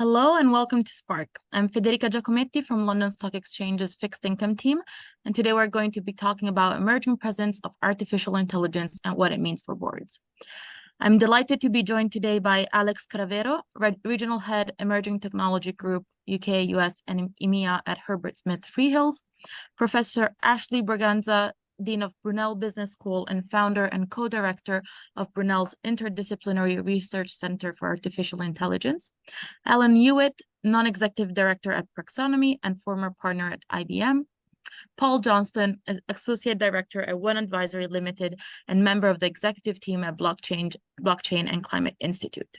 Hello and welcome to Spark. I'm Federica Giacometti from London Stock Exchange's fixed income team, and today we're going to be talking about emerging presence of artificial intelligence and what it means for boards. I'm delighted to be joined today by Alex Caravero, Regional Head, Emerging Technology Group, UK, US, and EMEA at Herbert Smith Freehills, Professor Ashley Braganza, Dean of Brunel Business School and founder and co-director of Brunel's Interdisciplinary Research Center for Artificial Intelligence, Alan Hewitt, non-executive director at Praxonomy and former partner at IBM, Paul Johnston, associate director at One Advisory Limited and member of the executive team at Blockchain and Climate Institute.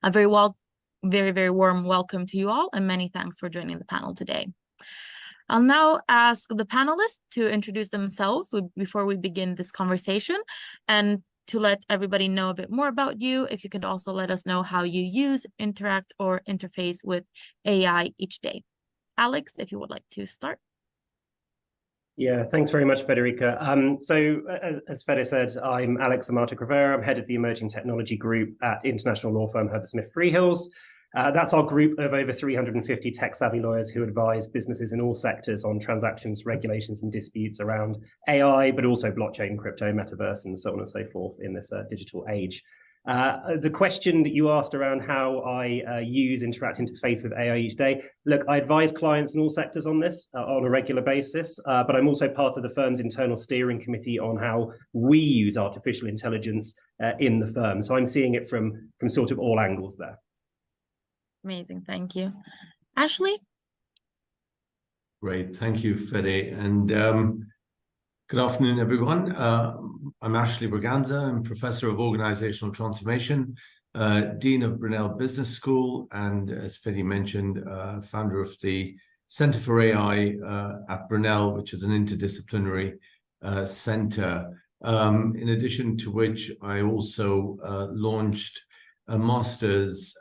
A very warm welcome to you all, and many thanks for joining the panel today. I'll now ask the panelists to introduce themselves before we begin this conversation, and to let everybody know a bit more about you. If you could also let us know how you use, interact, or interface with AI each day. Alex, if you would like to start. Yeah, thanks very much, Federica. As Fede said, I'm Alex Caravero. I'm head of the Emerging Technology Group at international law firm Herbert Smith Freehills. That's our group of over 350 tech-savvy lawyers who advise businesses in all sectors on transactions, regulations, and disputes around AI, but also blockchain, crypto, metaverse, and so on and so forth in this digital age. The question that you asked around how I use, interact, interface with AI each day, look, I advise clients in all sectors on this on a regular basis, but I'm also part of the firm's internal steering committee on how we use artificial intelligence in the firm. So I'm seeing it from sort of all angles there. Amazing, thank you. Ashley? Great, thank you, Fede. And good afternoon, everyone. I'm Ashley Braganza. I'm Professor of Organizational Transformation, Dean of Brunel Business School, and as Fede mentioned, founder of the Center for AI at Brunel, which is an interdisciplinary center. In addition to which, I also launched a master's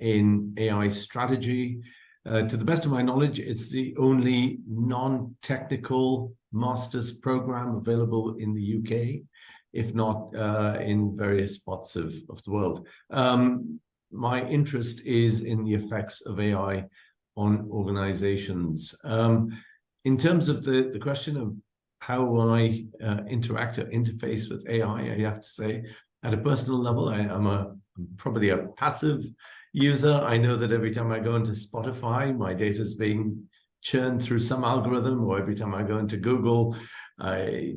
in AI strategy. To the best of my knowledge, it's the only non-technical master's program available in the UK, if not in various spots of the world. My interest is in the effects of AI on organizations. In terms of the question of how I interact or interface with AI, I have to say, at a personal level, I'm probably a passive user. I know that every time I go into Spotify, my data is being churned through some algorithm, or every time I go into Google, I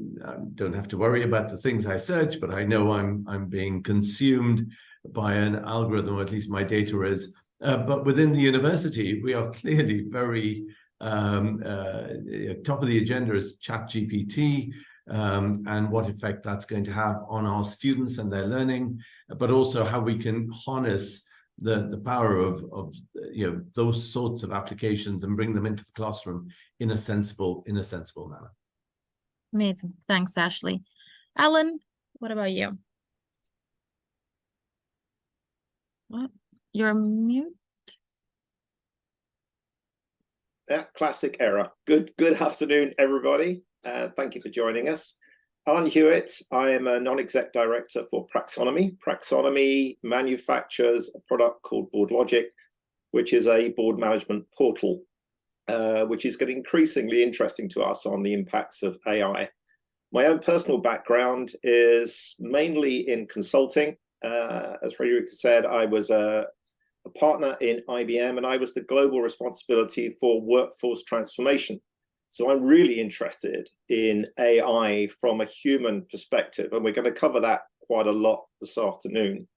don't have to worry about the things I search, but I know I'm being consumed by an algorithm, or at least my data is. But within the university, we are clearly very top of the agenda is ChatGPT, and what effect that's going to have on our students and their learning, but also how we can harness the power of those sorts of applications and bring them into the classroom in a sensible manner. Amazing, thanks, Ashley. Alan, what about you? What? You're mute. Yeah, classic error. Good afternoon, everybody. Thank you for joining us. Alan Hewitt. I am a non-exec director for Praxonomy. Praxonomy manufactures a product called BoardLogic, which is a board management portal, which is getting increasingly interesting to us on the impacts of AI. My own personal background is mainly in consulting. As Frederica said, I was a partner in IBM, and I was the global responsibility for workforce transformation. So I'm really interested in AI from a human perspective, and we're going to cover that quite a lot this afternoon.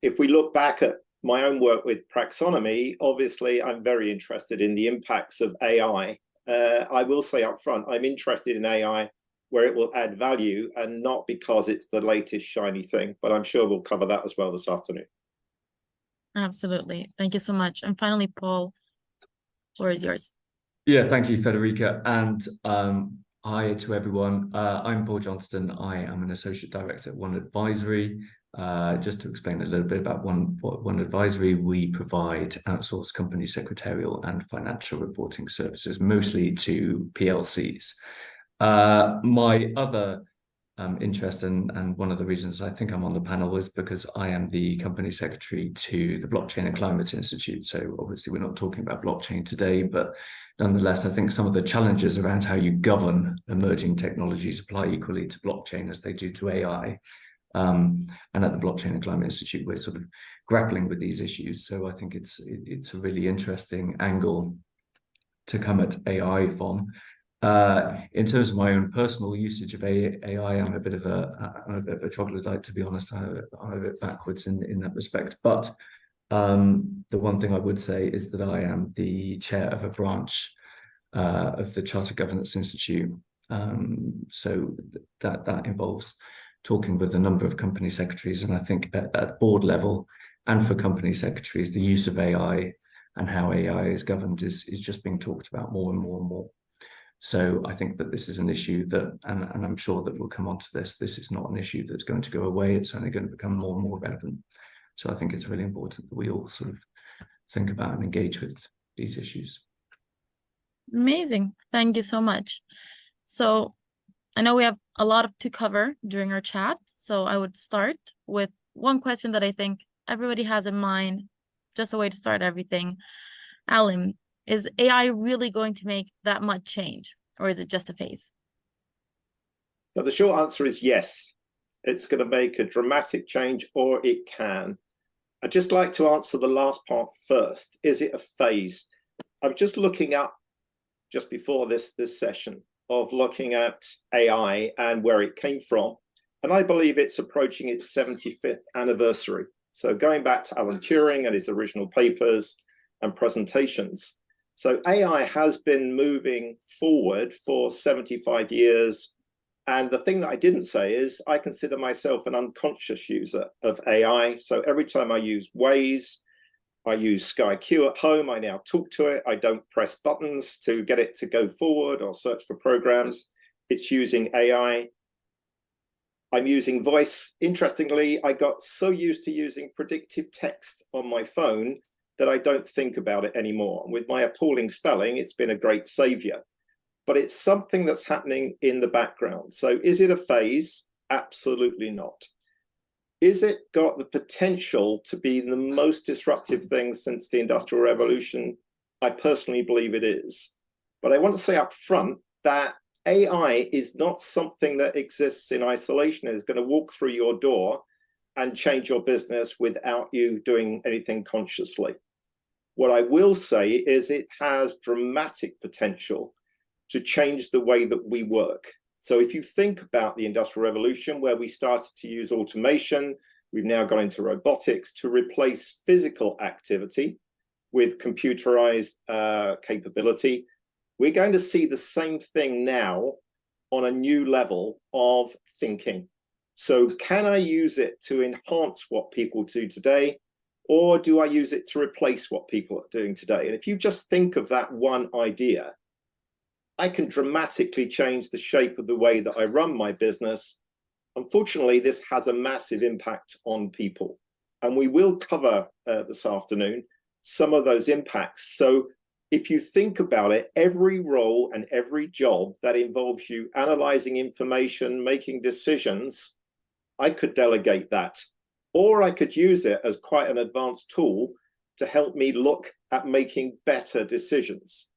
If we look back at my own work with Praxonomy, obviously I'm very interested in the impacts of AI. I will say up front, I'm interested in AI where it will add value and not because it's the latest shiny thing, but I'm sure we'll cover that as well this afternoon. Absolutely. Thank you so much. And finally, Paul, the floor is yours. Yeah, thank you, Federica. And hi to everyone. I'm Paul Johnston. I am an associate director at One Advisory. Just to explain a little bit about One Advisory, we provide outsourced company secretarial and financial reporting services, mostly to PLCs. My other interest, and one of the reasons I think I'm on the panel is because I am the company secretary to the Blockchain and Climate Institute. So obviously we're not talking about blockchain today, but nonetheless, I think some of the challenges around how you govern emerging technologies apply equally to blockchain as they do to AI. And at the Blockchain and Climate Institute, we're sort of grappling with these issues. So I think it's a really interesting angle to come at AI from. In terms of my own personal usage of AI, I'm a bit of a troglodyte, to be honest. I'm a bit backwards in that respect. But the one thing I would say is that I am the chair of a branch of the Charter Governance Institute. So that involves talking with a number of company secretaries, and I think at board level and for company secretaries, the use of AI and how AI is governed is just being talked about more and more and more. So I think that this is an issue that, and I'm sure that we'll come on to this is not an issue that's going to go away. It's only going to become more and more relevant. So I think it's really important that we all sort of think about and engage with these issues. Amazing. Thank you so much. So I know we have a lot to cover during our chat. So I would start with one question that I think everybody has in mind, just a way to start everything. Alim, is AI really going to make that much change, or is it just a phase? So the short answer is yes. It's going to make a dramatic change, or it can. I'd just like to answer the last part first. Is it a phase? I'm just looking up just before this session of looking at AI and where it came from. And I believe it's approaching its 75th anniversary. So going back to Alan Turing and his original papers and presentations. So AI has been moving forward for 75 years. And the thing that I didn't say is I consider myself an unconscious user of AI. So every time I use Waze, I use Sky Q at home, I now talk to it. I don't press buttons to get it to go forward or search for programs. It's using AI. I'm using voice. Interestingly, I got so used to using predictive text on my phone that I don't think about it anymore. And with my appalling spelling, it's been a great savior. But it's something that's happening in the background. So is it a phase? Absolutely not. Is it got the potential to be the most disruptive thing since the Industrial Revolution? I personally believe it is. But I want to say up front that AI is not something that exists in isolation. It's going to walk through your door and change your business without you doing anything consciously. What I will say is it has dramatic potential to change the way that we work. So if you think about the Industrial Revolution, where we started to use automation, we've now gone into robotics to replace physical activity with computerized capability. We're going to see the same thing now on a new level of thinking. So can I use it to enhance what people do today, or do I use it to replace what people are doing today? And if you just think of that one idea, I can dramatically change the shape of the way that I run my business. Unfortunately, this has a massive impact on people. And we will cover this afternoon some of those impacts. So if you think about it, every role and every job that involves you analyzing information, making decisions, I could delegate that. Or I could use it as quite an advanced tool to help me look at making better decisions.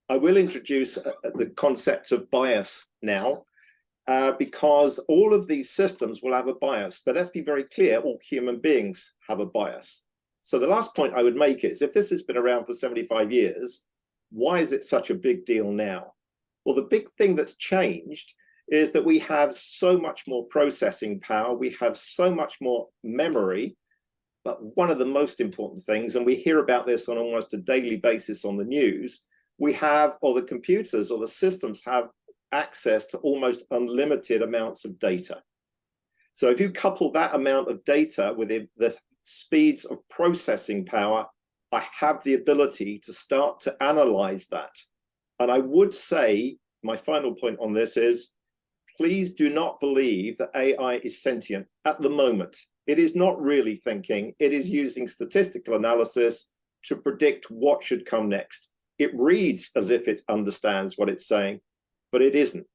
I will introduce the concept of bias now, because all of these systems will have a bias. But let's be very clear, all human beings have a bias. So the last point I would make is, if this has been around for 75 years, why is it such a big deal now? Well, the big thing that's changed is that we have so much more processing power, we have so much more memory, but one of the most important things, and we hear about this on almost a daily basis on the news, we have, or the computers or the systems have access to almost unlimited amounts of data. So if you couple that amount of data with the speeds of processing power, I have the ability to start to analyze that. And I would say, my final point on this is, please do not believe that AI is sentient at the moment. It is not really thinking. It is using statistical analysis to predict what should come next. It reads as if it understands what it's saying, but it isn't.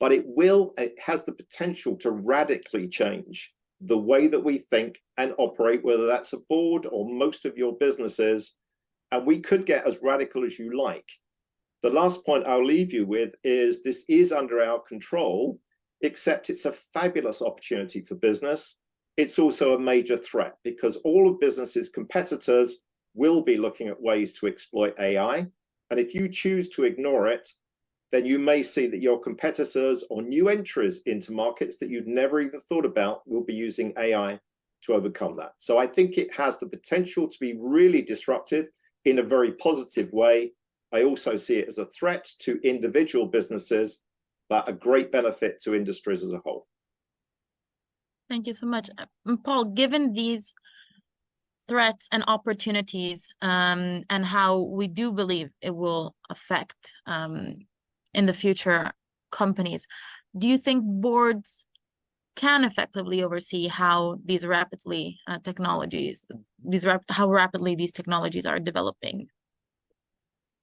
but it has the potential to radically change the way that we think and operate, whether that's a board or most of your businesses. And we could get as radical as you like. The last point I'll leave you with is this is under our control, except it's a fabulous opportunity for business. It's also a major threat because all of business's competitors will be looking at ways to exploit AI. And if you choose to ignore it, then you may see that your competitors or new entries into markets that you'd never even thought about will be using AI to overcome that. So I think it has the potential to be really disruptive in a very positive way. I also see it as a threat to individual businesses, but a great benefit to industries as a whole. Thank you so much. Paul, given these threats and opportunities and how we do believe it will affect in the future companies, do you think boards can effectively oversee how these how rapidly these technologies are developing?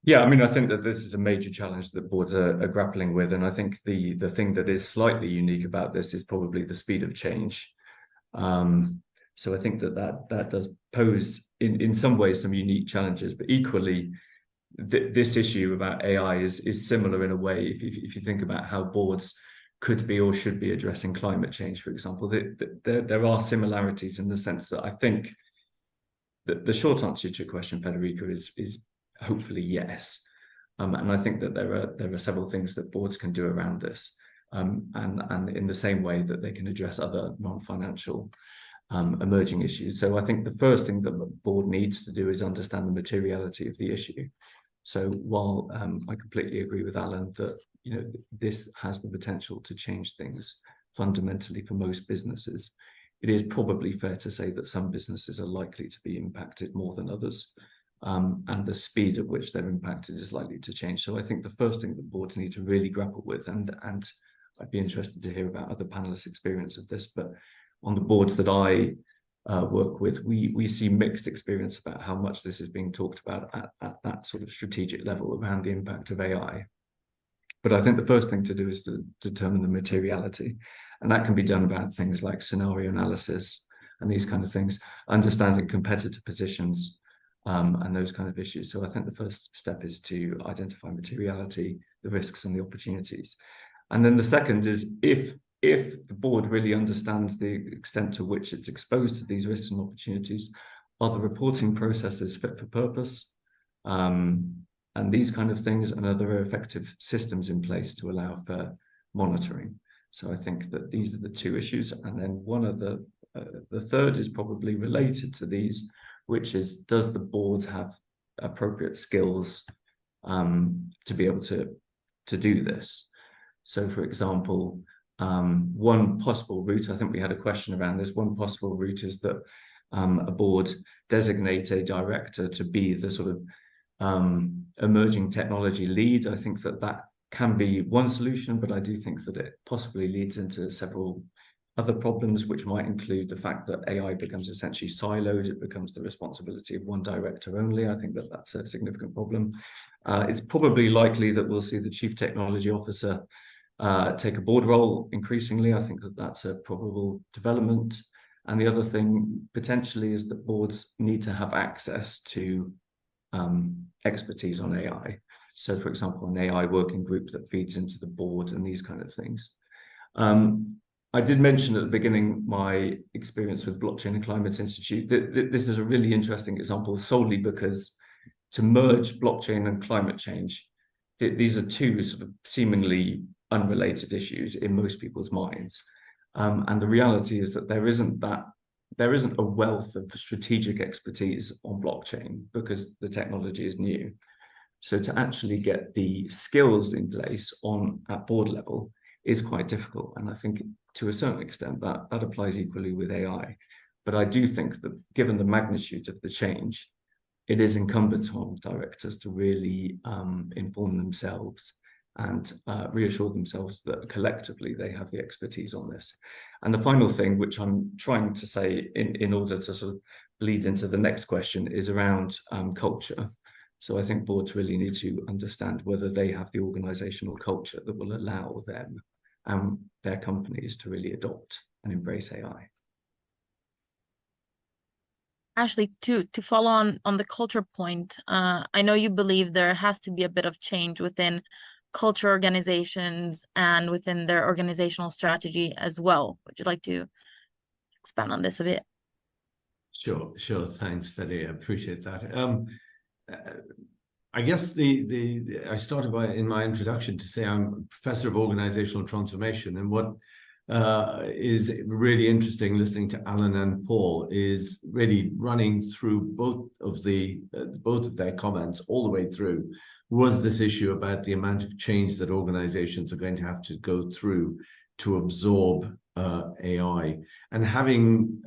Yeah, I mean, I think that this is a major challenge that boards are grappling with, and I think the thing that is slightly unique about this is probably the speed of change. So I think that does pose in some ways some unique challenges, but equally this issue about AI is similar in a way. If you think about how boards could be or should be addressing climate change, for example, there are similarities in the sense that I think that the short answer to your question, Federica, is hopefully yes. And I think that there are several things that boards can do around this, and in the same way that they can address other non-financial emerging issues. So I think the first thing that the board needs to do is understand the materiality of the issue. So while I completely agree with Alan that this has the potential to change things fundamentally for most businesses, it is probably fair to say that some businesses are likely to be impacted more than others. And the speed at which they're impacted is likely to change. So I think the first thing that boards need to really grapple with, and I'd be interested to hear about other panelists' experience of this, but on the boards that I work with, we see mixed experience about how much this is being talked about at that sort of strategic level around the impact of AI. But I think the first thing to do is to determine the materiality, and that can be done about things like scenario analysis and these kind of things, understanding competitor positions, and those kind of issues. So I think the first step is to identify materiality, the risks and the opportunities. And then the second is if the board really understands the extent to which it's exposed to these risks and opportunities, are the reporting processes fit for purpose, and these kind of things, and are there effective systems in place to allow for monitoring? So I think that these are the two issues. And then one of the third is probably related to these, which is, does the board have appropriate skills to be able to do this? So, for example, one possible route, I think we had a question around this, one possible route is that a board designate a director to be the sort of emerging technology lead. I think that can be one solution, but I do think that it possibly leads into several other problems, which might include the fact that AI becomes essentially siloed. It becomes the responsibility of one director only. I think that that's a significant problem. It's probably likely that we'll see the chief technology officer take a board role increasingly. I think that that's a probable development. And the other thing potentially is that boards need to have access to expertise on AI. So, for example, an AI working group that feeds into the board and these kind of things. I did mention at the beginning my experience with Blockchain and Climate Institute. This is a really interesting example solely because to merge blockchain and climate change, these are two sort of seemingly unrelated issues in most people's minds. And the reality is that there isn't a wealth of strategic expertise on blockchain because the technology is new. So to actually get the skills in place at board level is quite difficult. And I think to a certain extent that applies equally with AI. But I do think that given the magnitude of the change, it is incumbent on directors to really inform themselves and reassure themselves that collectively they have the expertise on this. And the final thing, which I'm trying to say in order to sort of lead into the next question, is around culture. So I think boards really need to understand whether they have the organizational culture that will allow them and their companies to really adopt and embrace AI. Ashley, to follow on the culture point, I know you believe there has to be a bit of change within culture organizations and within their organizational strategy as well. Would you like to expand on this a bit? Sure. Thanks, Fede. I appreciate that. I guess I started in my introduction to say I'm a professor of organizational transformation, and what is really interesting listening to Alan and Paul is really running through both of their comments all the way through was this issue about the amount of change that organizations are going to have to go through to absorb AI. And having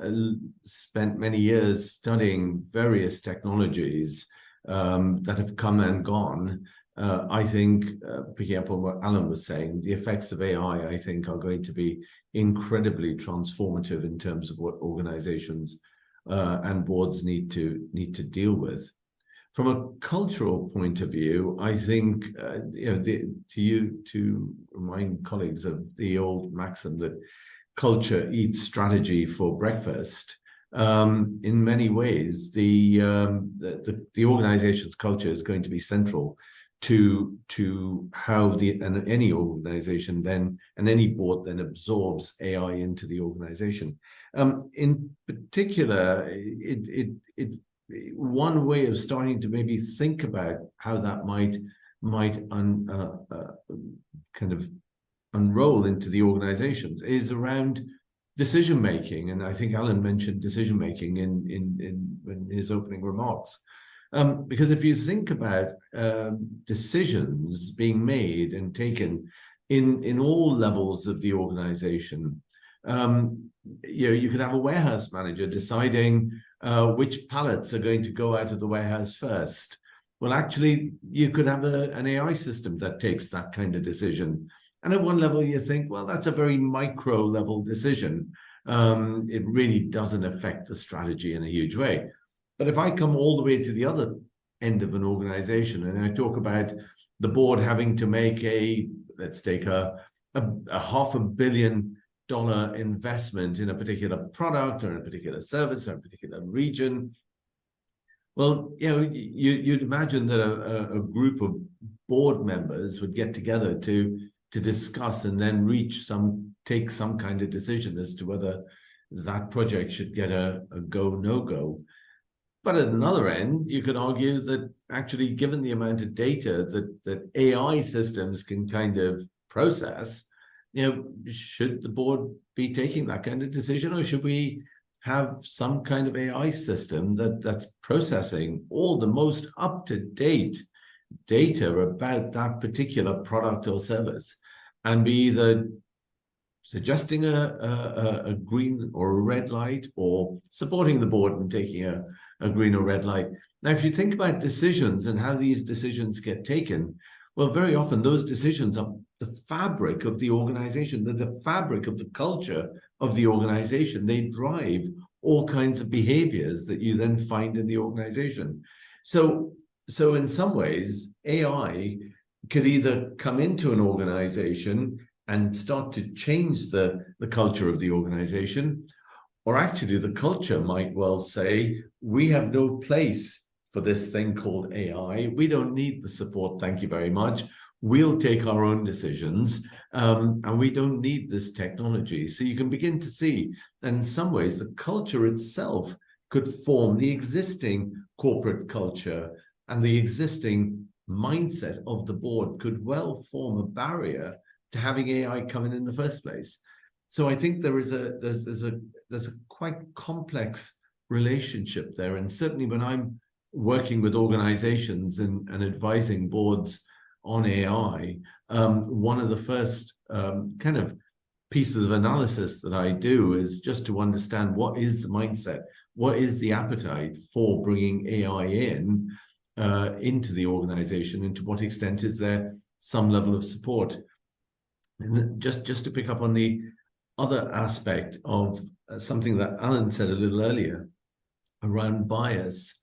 spent many years studying various technologies that have come and gone, I think, picking up on what Alan was saying, the effects of AI, I think, are going to be incredibly transformative in terms of what organizations and boards need to deal with. From a cultural point of view, I think, to remind colleagues of the old maxim that culture eats strategy for breakfast, in many ways, the organization's culture is going to be central to how any organization then and any board then absorbs AI into the organization. In particular, one way of starting to maybe think about how that might kind of unroll into the organizations is around decision making, and I think Alan mentioned decision making in his opening remarks. Because if you think about decisions being made and taken in all levels of the organization, you could have a warehouse manager deciding which pallets are going to go out of the warehouse first. Well, actually, you could have an AI system that takes that kind of decision. And at one level, you think, well, that's a very micro level decision. It really doesn't affect the strategy in a huge way. But if I come all the way to the other end of an organization and I talk about the board having to make let's take a $500 million investment in a particular product or in a particular service or a particular region, well, you'd imagine that a group of board members would get together to discuss and then take some kind of decision as to whether that project should get a go, no go. But at another end, you could argue that actually, given the amount of data that AI systems can kind of process, should the board be taking that kind of decision, or should we have some kind of AI system that's processing all the most up-to-date data about that particular product or service and be either suggesting a green or a red light or supporting the board and taking a green or red light. Now, if you think about decisions and how these decisions get taken, well, very often those decisions are the fabric of the organization. They're the fabric of the culture of the organization. They drive all kinds of behaviors that you then find in the organization. So in some ways, AI could either come into an organization and start to change the culture of the organization, or actually the culture might well say, we have no place for this thing called AI. We don't need the support, thank you very much. We'll take our own decisions, and we don't need this technology. So you can begin to see that in some ways the culture itself could form the existing corporate culture, and the existing mindset of the board could well form a barrier to having AI come in the first place. So I think there's a quite complex relationship there. And certainly when I'm working with organizations and advising boards on AI, one of the first kind of pieces of analysis that I do is just to understand what is the mindset, what is the appetite for bringing AI into the organization, and to what extent is there some level of support. And just to pick up on the other aspect of something that Alan said a little earlier around bias,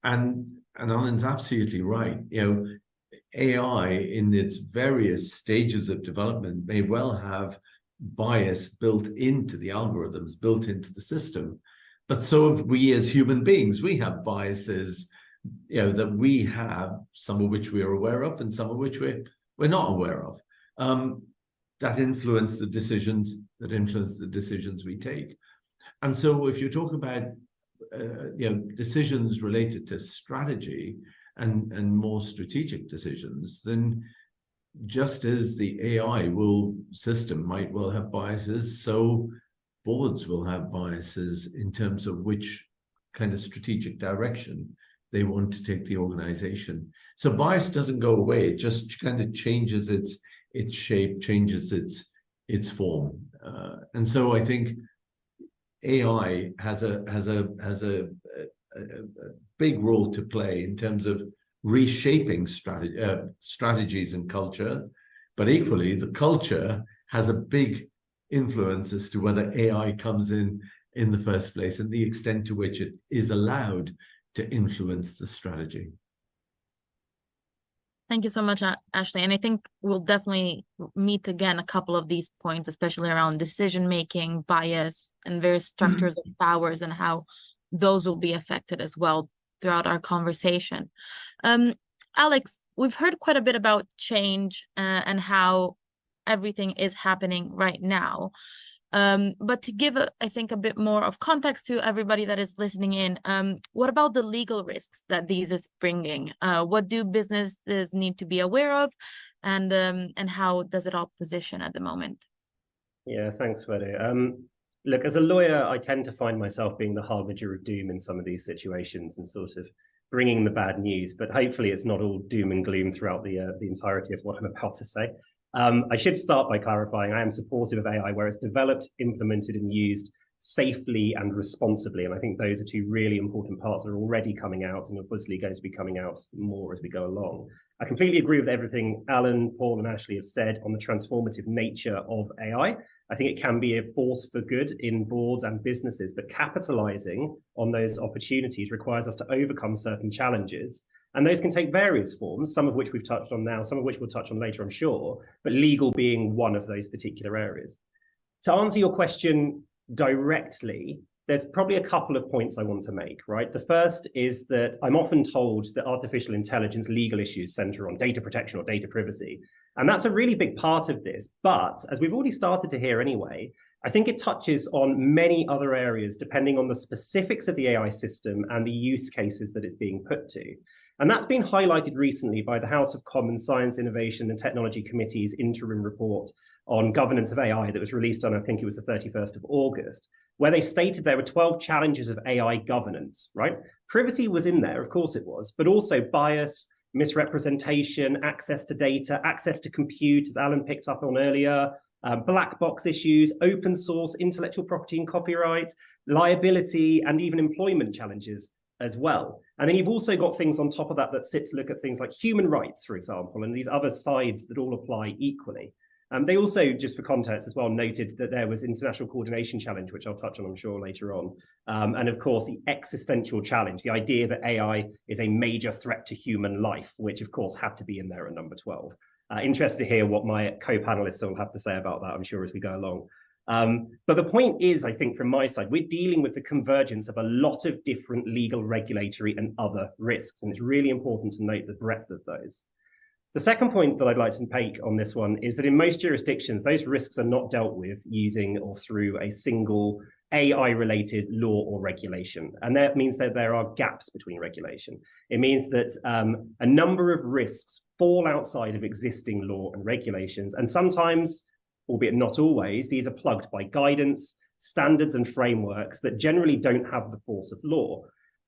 and Alan's absolutely right. AI in its various stages of development may well have bias built into the algorithms, built into the system. But so have we as human beings. We have biases, that we have, some of which we are aware of and some of which we're not aware of, that influence the decisions we take. And so if you talk about decisions related to strategy and more strategic decisions, then just as the AI system might well have biases, so boards will have biases in terms of which kind of strategic direction they want to take the organization. So bias doesn't go away; it just kind of changes its shape, changes its form, and so I think AI has a big role to play in terms of reshaping strategies and culture, but equally the culture has a big influence as to whether AI comes in the first place and the extent to which it is allowed to influence the strategy. Thank you so much, Ashley. And I think we'll definitely meet again a couple of these points, especially around decision-making, bias, and various structures of powers and how those will be affected as well throughout our conversation. Alex, we've heard quite a bit about change and how everything is happening right now. But to give, I think, a bit more of context to everybody that is listening in, what about the legal risks that these is bringing? What do businesses need to be aware of, and how does it all position at the moment? Yeah, thanks, Fredo. Look, as a lawyer, I tend to find myself being the harbinger of doom in some of these situations and sort of bringing the bad news, but hopefully it's not all doom and gloom throughout the entirety of what I'm about to say. I should start by clarifying I am supportive of AI where it's developed, implemented, and used safely and responsibly. And I think those are two really important parts that are already coming out and obviously going to be coming out more as we go along. I completely agree with everything Alan, Paul, and Ashley have said on the transformative nature of AI. I think it can be a force for good in boards and businesses, but capitalizing on those opportunities requires us to overcome certain challenges. And those can take various forms, some of which we've touched on now, some of which we'll touch on later, I'm sure, but legal being one of those particular areas. To answer your question directly, there's probably a couple of points I want to make, right? The first is that I'm often told that artificial intelligence legal issues center on data protection or data privacy. And that's a really big part of this. But as we've already started to hear anyway, I think it touches on many other areas depending on the specifics of the AI system and the use cases that it's being put to. And that's been highlighted recently by the House of Commons Science, Innovation and Technology Committee's interim report on governance of AI that was released on, I think it was the 31st of August, where they stated there were 12 challenges of AI governance, right? Privacy was in there, of course it was, but also bias, misrepresentation, access to data, access to compute, as Alan picked up on earlier, black box issues, open source, intellectual property and copyright, liability, and even employment challenges as well. And then you've also got things on top of that that sit to look at things like human rights, for example, and these other sides that all apply equally. They also, just for context as well, noted that there was international coordination challenge, which I'll touch on, I'm sure, later on. And of course, the existential challenge, the idea that AI is a major threat to human life, which of course had to be in there at number 12. Interested to hear what my co-panelists will have to say about that, I'm sure, as we go along. But the point is, I think from my side, we're dealing with the convergence of a lot of different legal, regulatory and other risks. And it's really important to note the breadth of those. The second point that I'd like to make on this one is that in most jurisdictions, those risks are not dealt with using or through a single AI-related law or regulation. And that means that there are gaps between regulation. It means that a number of risks fall outside of existing law and regulations. And sometimes, albeit not always, these are plugged by guidance, standards and frameworks that generally don't have the force of law.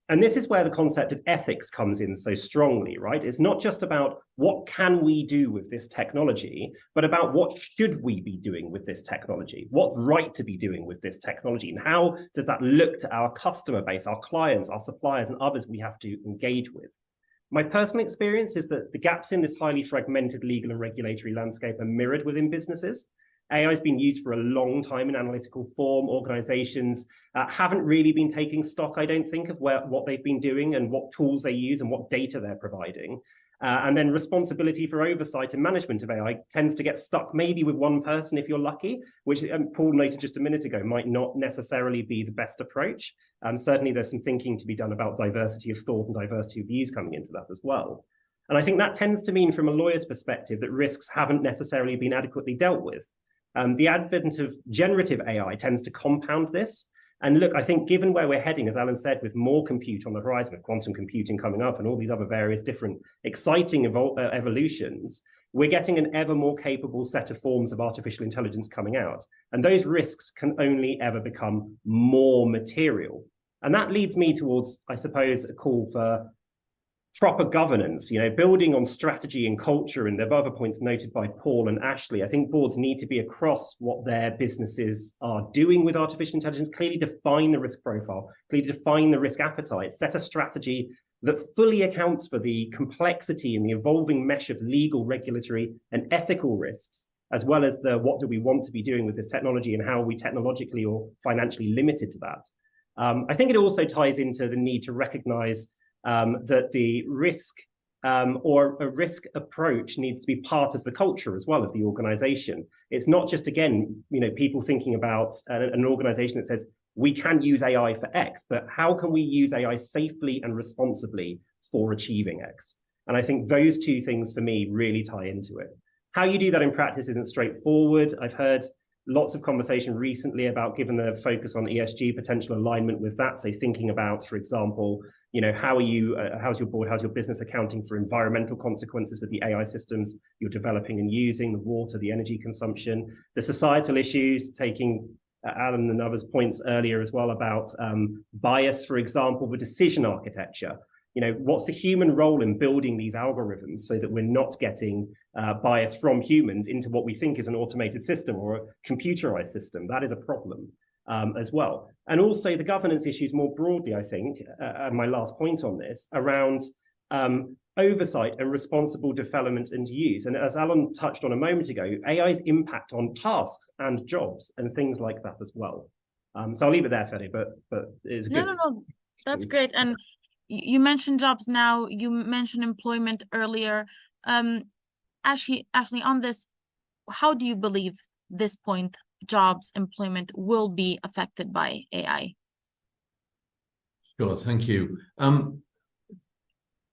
And this is where the concept of ethics comes in so strongly, right? It's not just about what can we do with this technology, but about what should we be doing with this technology? What right to be doing with this technology? And how does that look to our customer base, our clients, our suppliers, and others we have to engage with? My personal experience is that the gaps in this highly fragmented legal and regulatory landscape are mirrored within businesses. AI has been used for a long time in analytical form. Organizations haven't really been taking stock, I don't think, of what they've been doing and what tools they use and what data they're providing. And then responsibility for oversight and management of AI tends to get stuck maybe with one person if you're lucky, which Paul noted just a minute ago might not necessarily be the best approach. Certainly there's some thinking to be done about diversity of thought and diversity of views coming into that as well. And I think that tends to mean from a lawyer's perspective that risks haven't necessarily been adequately dealt with. The advent of generative AI tends to compound this. And look, I think given where we're heading, as Alan said, with more compute on the horizon, with quantum computing coming up and all these other various different exciting evolutions, we're getting an ever more capable set of forms of artificial intelligence coming out. And those risks can only ever become more material. And that leads me towards, I suppose, a call for proper governance, building on strategy and culture and the other points noted by Paul and Ashley. I think boards need to be across what their businesses are doing with artificial intelligence, clearly define the risk profile, clearly define the risk appetite, set a strategy that fully accounts for the complexity and the evolving mesh of legal, regulatory, and ethical risks, as well as the what do we want to be doing with this technology and how are we technologically or financially limited to that. I think it also ties into the need to recognize that the risk or a risk approach needs to be part of the culture as well of the organization. It's not just, again, people thinking about an organization that says, we can use AI for X, but how can we use AI safely and responsibly for achieving X? And I think those two things for me really tie into it. How you do that in practice isn't straightforward. I've heard lots of conversation recently about, given the focus on ESG, potential alignment with that. So thinking about, for example, how are you, how's your board, how's your business accounting for environmental consequences with the AI systems you're developing and using, the water, the energy consumption, the societal issues, taking Alan and others' points earlier as well about bias, for example, the decision architecture. What's the human role in building these algorithms so that we're not getting bias from humans into what we think is an automated system or a computerized system? That is a problem as well. And also the governance issues more broadly, I think, and my last point on this, around oversight and responsible development and use. And as Alan touched on a moment ago, AI's impact on tasks and jobs and things like that as well. So I'll leave it there, Fede, but it's good. No, that's great. And you mentioned jobs now, you mentioned employment earlier. Ashley, on this, how do you believe this point, jobs, employment, will be affected by AI? Sure, thank you.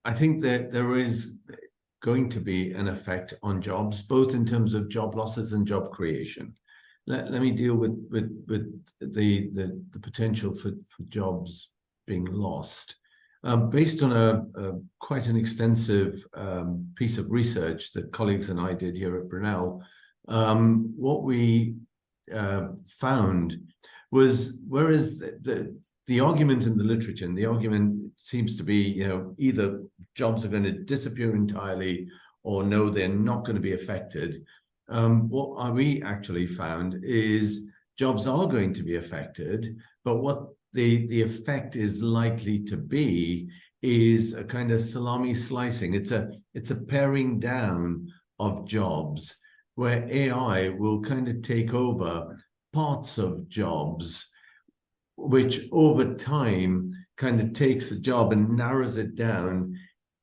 I think that there is going to be an effect on jobs, both in terms of job losses and job creation. Let me deal with the potential for jobs being lost. Based on quite an extensive piece of research that colleagues and I did here at Brunel, what we found was, whereas the argument in the literature, and the argument seems to be, either jobs are going to disappear entirely or no, they're not going to be affected. What we actually found is jobs are going to be affected, but what the effect is likely to be is a kind of salami slicing. It's a paring down of jobs where AI will kind of take over parts of jobs, which over time kind of takes a job and narrows it down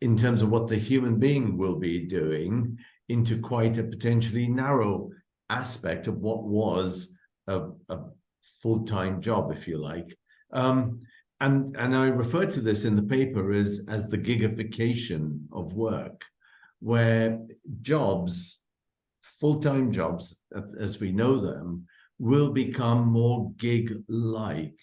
in terms of what the human being will be doing into quite a potentially narrow aspect of what was a full-time job, if you like. And I refer to this in the paper as the gigification of work, where jobs, full-time jobs, as we know them, will become more gig-like,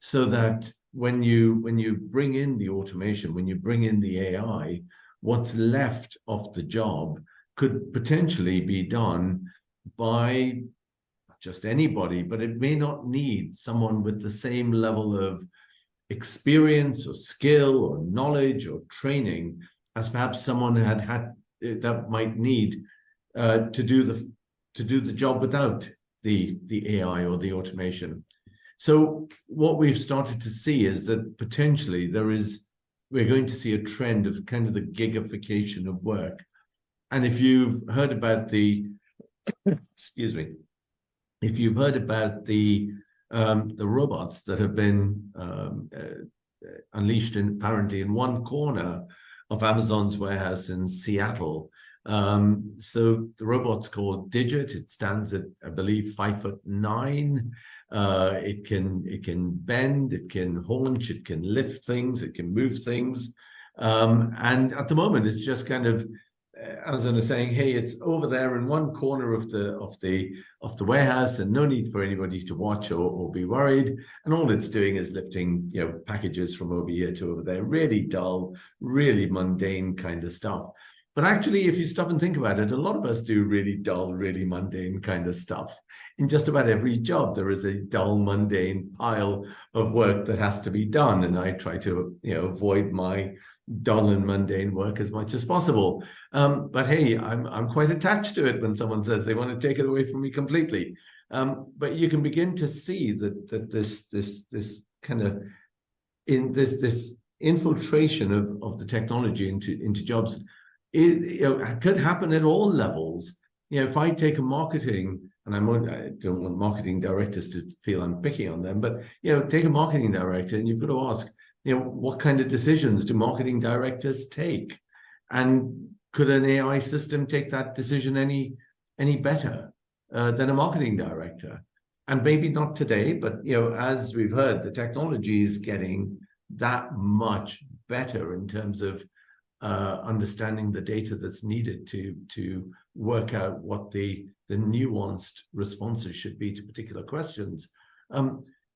so that when you bring in the automation, when you bring in the AI, what's left of the job could potentially be done by just anybody, but it may not need someone with the same level of experience or skill or knowledge or training as perhaps someone that might need to do the job without the AI or the automation. So what we've started to see is that potentially we're going to see a trend of kind of the gigification of work. And if you've heard about excuse me, if you've heard about the robots that have been unleashed apparently in one corner of Amazon's warehouse in Seattle. So the robot's called Digit. It stands at, I believe, 5'9". It can bend, it can haunch, it can lift things, it can move things. And at the moment, it's just kind of, Amazon is saying, hey, it's over there in one corner of the warehouse, and no need for anybody to watch or be worried. And all it's doing is lifting, packages from over here to over there. Really dull, really mundane kind of stuff. But actually, if you stop and think about it, a lot of us do really dull, really mundane kind of stuff. In just about every job, there is a dull, mundane pile of work that has to be done. And I try to, avoid my dull and mundane work as much as possible. But hey, I'm quite attached to it when someone says they want to take it away from me completely. But you can begin to see that this kind of this infiltration of the technology into jobs. It could happen at all levels. If I take a marketing, and I don't want marketing directors to feel I'm picking on them, but take a marketing director, and you've got to ask, what kind of decisions do marketing directors take, and could an AI system take that decision any better than a marketing director? And maybe not today, but as we've heard, the technology is getting that much better in terms of understanding the data that's needed to work out what the nuanced responses should be to particular questions.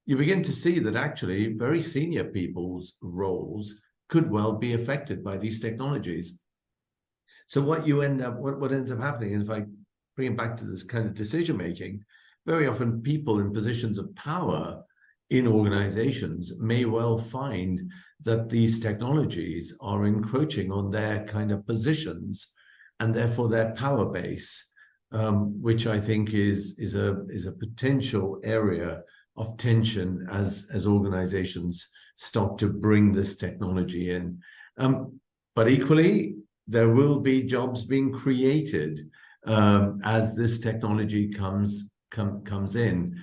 You begin to see that actually very senior people's roles could well be affected by these technologies. So what ends up happening, and if I bring it back to this kind of decision making, very often people in positions of power in organizations may well find that these technologies are encroaching on their kind of positions and therefore their power base, which I think is a potential area of tension as organizations start to bring this technology in. But equally, there will be jobs being created as this technology comes in.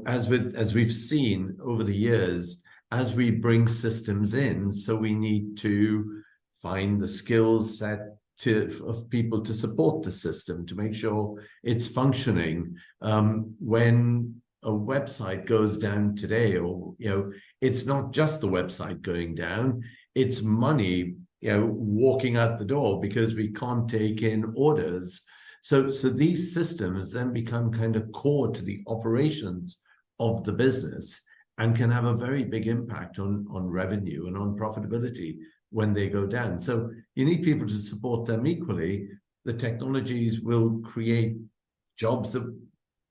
As we've seen over the years, as we bring systems in, so we need to find the skill set of people to support the system, to make sure it's functioning. When a website goes down today, or it's not just the website going down, it's money walking out the door because we can't take in orders. So these systems then become kind of core to the operations of the business and can have a very big impact on revenue and on profitability when they go down. So you need people to support them equally. The technologies will create jobs that,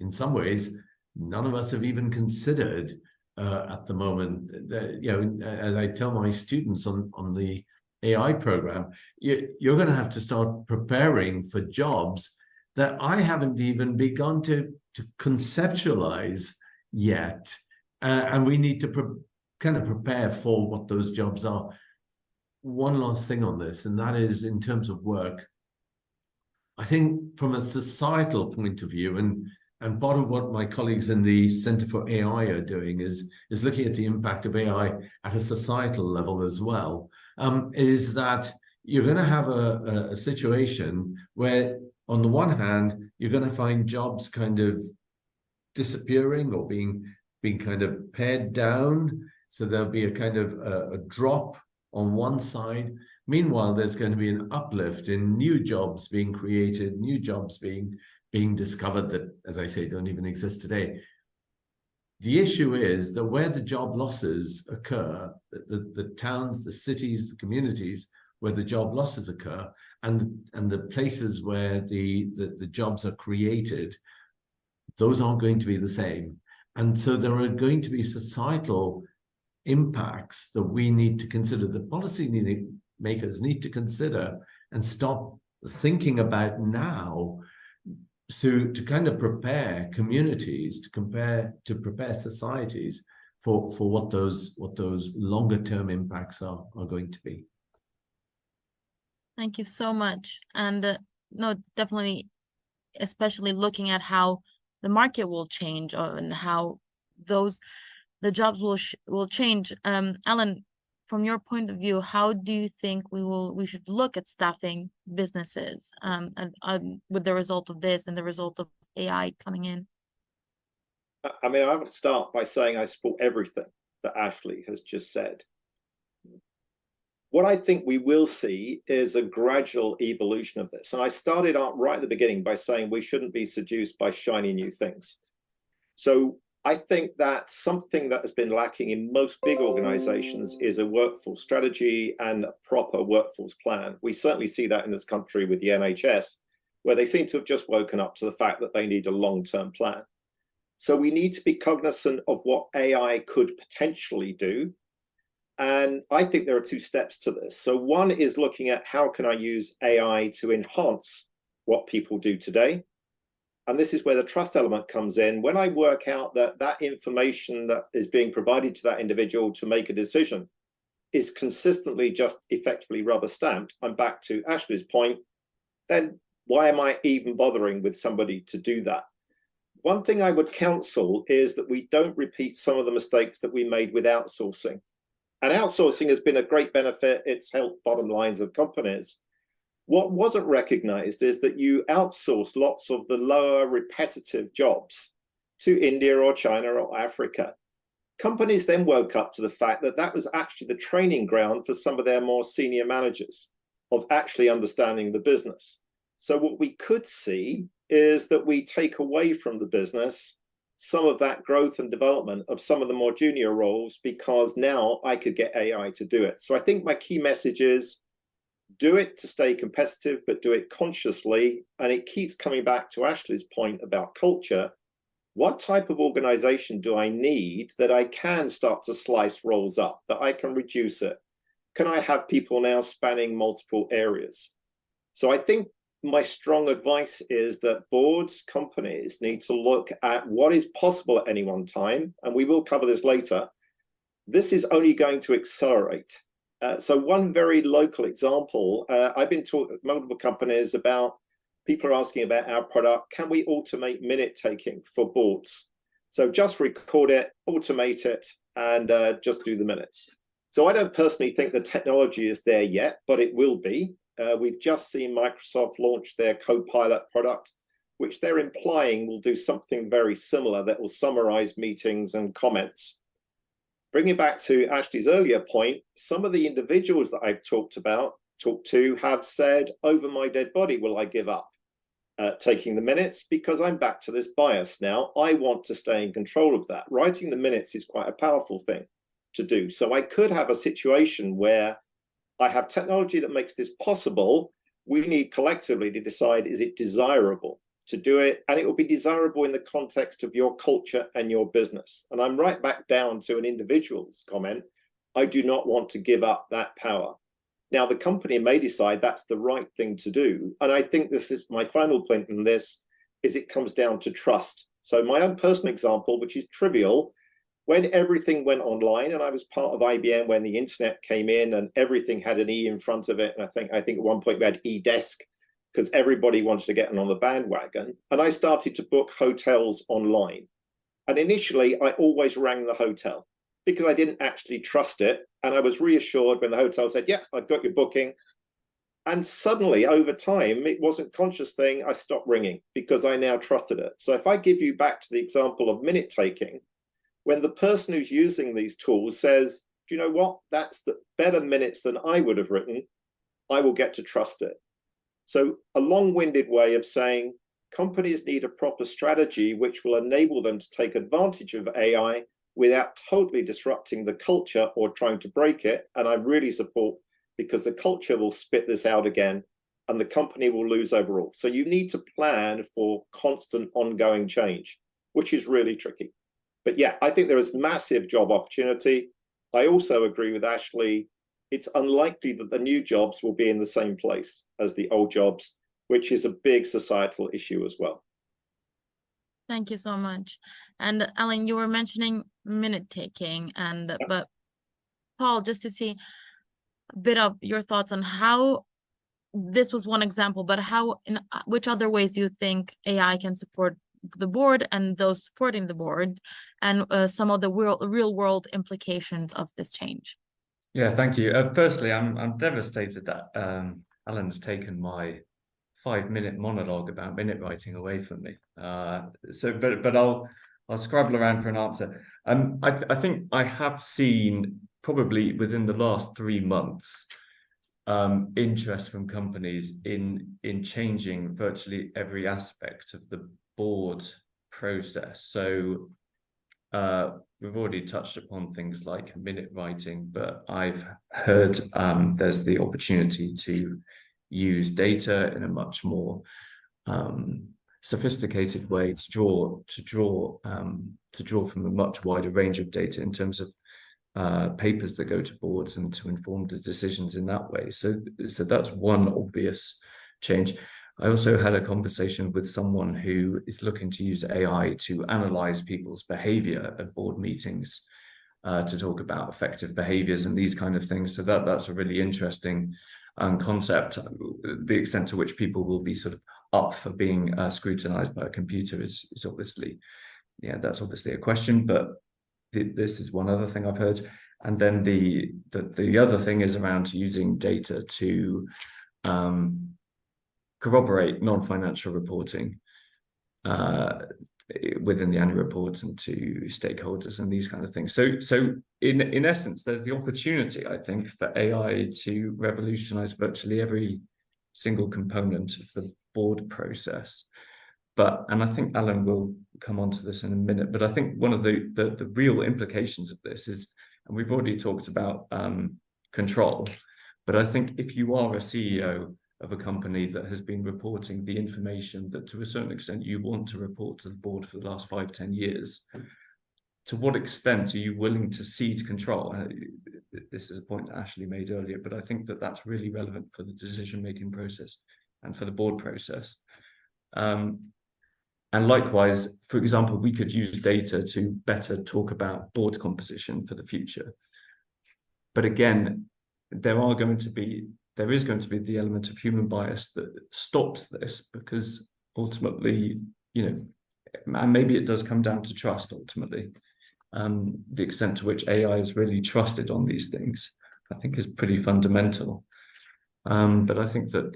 in some ways, none of us have even considered at the moment. As I tell my students on the AI program, you're going to have to start preparing for jobs that I haven't even begun to conceptualize yet. And we need to kind of prepare for what those jobs are. One last thing on this, and that is in terms of work. I think from a societal point of view, and part of what my colleagues in the Center for AI are doing is looking at the impact of AI at a societal level as well, is that you're going to have a situation where, on the one hand, you're going to find jobs kind of disappearing or being kind of pared down. So there'll be a kind of a drop on one side. Meanwhile, there's going to be an uplift in new jobs being created, new jobs being discovered that, as I say, don't even exist today. The issue is that where the job losses occur, the towns, the cities, the communities where the job losses occur, and the places where the jobs are created, those aren't going to be the same. And so there are going to be societal impacts that we need to consider, the policy makers need to consider and stop thinking about now, so to kind of prepare communities, to prepare societies for what those longer term impacts are going to be. Thank you so much. And no, definitely, especially looking at how the market will change and how the jobs will change. Alan, from your point of view, how do you think we should look at staffing businesses with the result of this and the result of AI coming in? I mean, I would start by saying I support everything that Ashley has just said. What I think we will see is a gradual evolution of this. And I started out right at the beginning by saying we shouldn't be seduced by shiny new things. So I think that something that has been lacking in most big organizations is a workforce strategy and a proper workforce plan. We certainly see that in this country with the NHS, where they seem to have just woken up to the fact that they need a long-term plan. So we need to be cognizant of what AI could potentially do. And I think there are two steps to this. So one is looking at how can I use AI to enhance what people do today? And this is where the trust element comes in. When I work out that that information that is being provided to that individual to make a decision is consistently just effectively rubber stamped, I'm back to Ashley's point, then why am I even bothering with somebody to do that? One thing I would counsel is that we don't repeat some of the mistakes that we made with outsourcing. And outsourcing has been a great benefit. It's helped bottom lines of companies. What wasn't recognized is that you outsourced lots of the lower repetitive jobs to India or China or Africa. Companies then woke up to the fact that that was actually the training ground for some of their more senior managers of actually understanding the business. So what we could see is that we take away from the business some of that growth and development of some of the more junior roles, because now I could get AI to do it. So I think my key message is do it to stay competitive, but do it consciously. And it keeps coming back to Ashley's point about culture. What type of organization do I need that I can start to slice roles up, that I can reduce it? Can I have people now spanning multiple areas? So I think my strong advice is that boards, companies need to look at what is possible at any one time, and we will cover this later. This is only going to accelerate. So one very local example, I've been talking to multiple companies about, people are asking about our product. Can we automate minute taking for boards? So just record it, automate it, and just do the minutes. So I don't personally think the technology is there yet, but it will be. We've just seen Microsoft launch their Copilot product, which they're implying will do something very similar that will summarize meetings and comments. Bringing it back to Ashley's earlier point, some of the individuals that I've talked to have said, over my dead body will I give up taking the minutes, because I'm back to this bias now. I want to stay in control of that. Writing the minutes is quite a powerful thing to do. So I could have a situation where I have technology that makes this possible. We need collectively to decide, is it desirable to do it? And it will be desirable in the context of your culture and your business. And I'm right back down to an individual's comment. I do not want to give up that power. Now, the company may decide that's the right thing to do. And I think this is my final point in this, is it comes down to trust. So my own personal example, which is trivial, when everything went online, and I was part of IBM when the internet came in and everything had an E in front of it. And I think at one point we had eDesk because everybody wanted to get on the bandwagon. And I started to book hotels online. And initially, I always rang the hotel because I didn't actually trust it. And I was reassured when the hotel said, yeah, I've got your booking. And suddenly, over time, it wasn't a conscious thing. I stopped ringing because I now trusted it. So if I give you back to the example of minute taking, when the person who's using these tools says, do you know what, that's the better minutes than I would have written, I will get to trust it. So a long-winded way of saying companies need a proper strategy which will enable them to take advantage of AI without totally disrupting the culture or trying to break it. And I really support, because the culture will spit this out again and the company will lose overall. So you need to plan for constant ongoing change, which is really tricky. But yeah, I think there is massive job opportunity. I also agree with Ashley. It's unlikely that the new jobs will be in the same place as the old jobs, which is a big societal issue as well. Thank you so much. And Alan, you were mentioning minute taking, and but Paul, just to see a bit of your thoughts on how this was one example, but how, in which other ways do you think AI can support the board and those supporting the board, and some of the real world implications of this change? Yeah, thank you. Firstly, I'm devastated that Alan's taken my 5-minute monologue about minute writing away from me. But I'll scrabble around for an answer. I think I have seen probably within the last 3 months interest from companies in changing virtually every aspect of the board process. So we've already touched upon things like minute writing, but I've heard there's the opportunity to use data in a much more sophisticated way to draw from a much wider range of data in terms of papers that go to boards and to inform the decisions in that way. So that's one obvious change. I also had a conversation with someone who is looking to use AI to analyze people's behavior at board meetings to talk about effective behaviors and these kind of things. So that's a really interesting concept. The extent to which people will be sort of up for being scrutinized by a computer is obviously, yeah, that's obviously a question, but this is one other thing I've heard. And then the other thing is around using data to corroborate non-financial reporting within the annual reports and to stakeholders and these kind of things. So in essence, there's the opportunity, I think, for AI to revolutionize virtually every single component of the board process. And I think Alan will come on to this in a minute, but I think one of the real implications of this is, and we've already talked about control, but I think if you are a CEO of a company that has been reporting the information that to a certain extent you want to report to the board for the last 5-10 years, to what extent are you willing to cede control? This is a point that Ashley made earlier, but I think that that's really relevant for the decision-making process and for the board process. And likewise, for example, we could use data to better talk about board composition for the future. But again, there is going to be the element of human bias that stops this, because ultimately, and maybe it does come down to trust ultimately. The extent to which AI is really trusted on these things, I think, is pretty fundamental. But I think that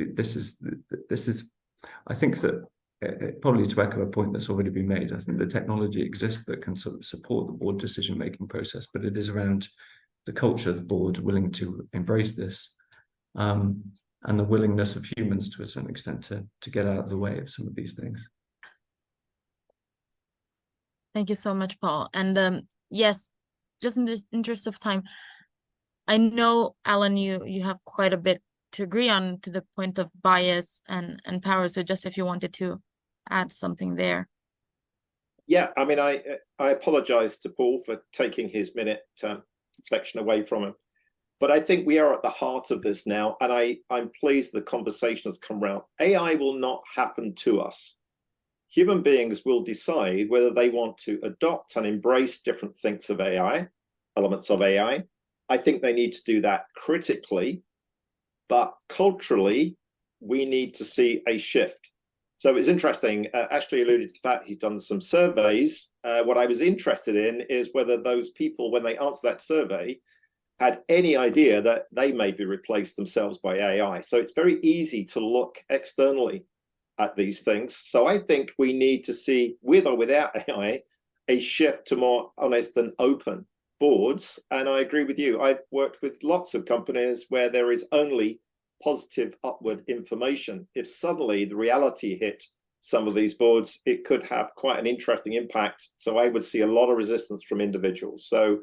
probably to echo a point that's already been made, I think the technology exists that can sort of support the board decision-making process, but it is around the culture of the board willing to embrace this, and the willingness of humans to a certain extent to get out of the way of some of these things. Thank you so much, Paul. And yes, just in the interest of time, I know, Alan, you have quite a bit to agree on to the point of bias and power. So just if you wanted to add something there. Yeah, I mean, I apologize to Paul for taking his minute section away from him. But I think we are at the heart of this now, and I'm pleased the conversation has come around. AI will not happen to us. Human beings will decide whether they want to adopt and embrace different things of AI, elements of AI. I think they need to do that critically, but culturally, we need to see a shift. So it's interesting, Ashley alluded to the fact he's done some surveys. What I was interested in is whether those people, when they answered that survey, had any idea that they may be replaced themselves by AI. So it's very easy to look externally at these things. So I think we need to see, with or without AI, a shift to more honest and open boards. And I agree with you. I've worked with lots of companies where there is only positive upward information. If suddenly the reality hit some of these boards, it could have quite an interesting impact. So I would see a lot of resistance from individuals. So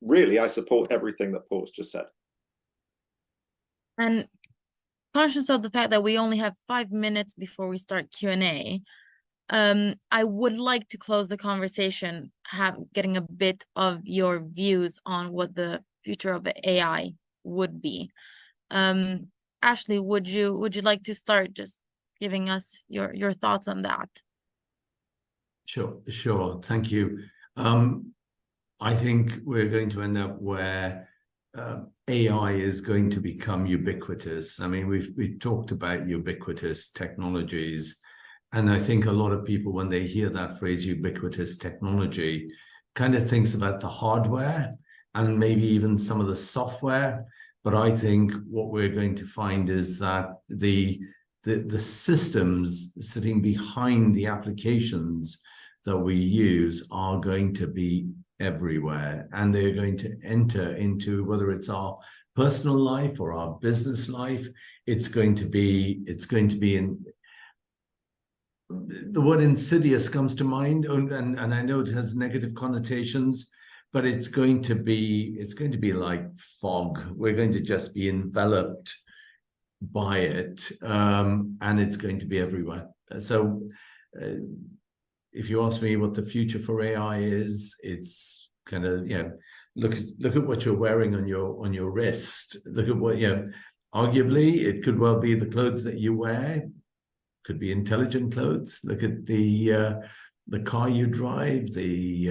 really, I support everything that Paul's just said. And conscious of the fact that we only have 5 minutes before we start Q&A, I would like to close the conversation getting a bit of your views on what the future of AI would be. Ashley, would you like to start just giving us your thoughts on that? Sure. Thank you. I think we're going to end up where AI is going to become ubiquitous. I mean, we've talked about ubiquitous technologies, and I think a lot of people, when they hear that phrase ubiquitous technology, kind of thinks about the hardware, and maybe even some of the software. But I think what we're going to find is that the systems sitting behind the applications that we use are going to be everywhere, and they're going to enter into, whether it's our personal life or our business life, it's going to be in. The word insidious comes to mind, and I know it has negative connotations, but it's going to be like fog. We're going to just be enveloped by it, and it's going to be everywhere. So if you ask me what the future for AI is, it's kind of, look at what you're wearing on your wrist. Look at what, arguably it could well be the clothes that you wear, could be intelligent clothes. Look at the car you drive, the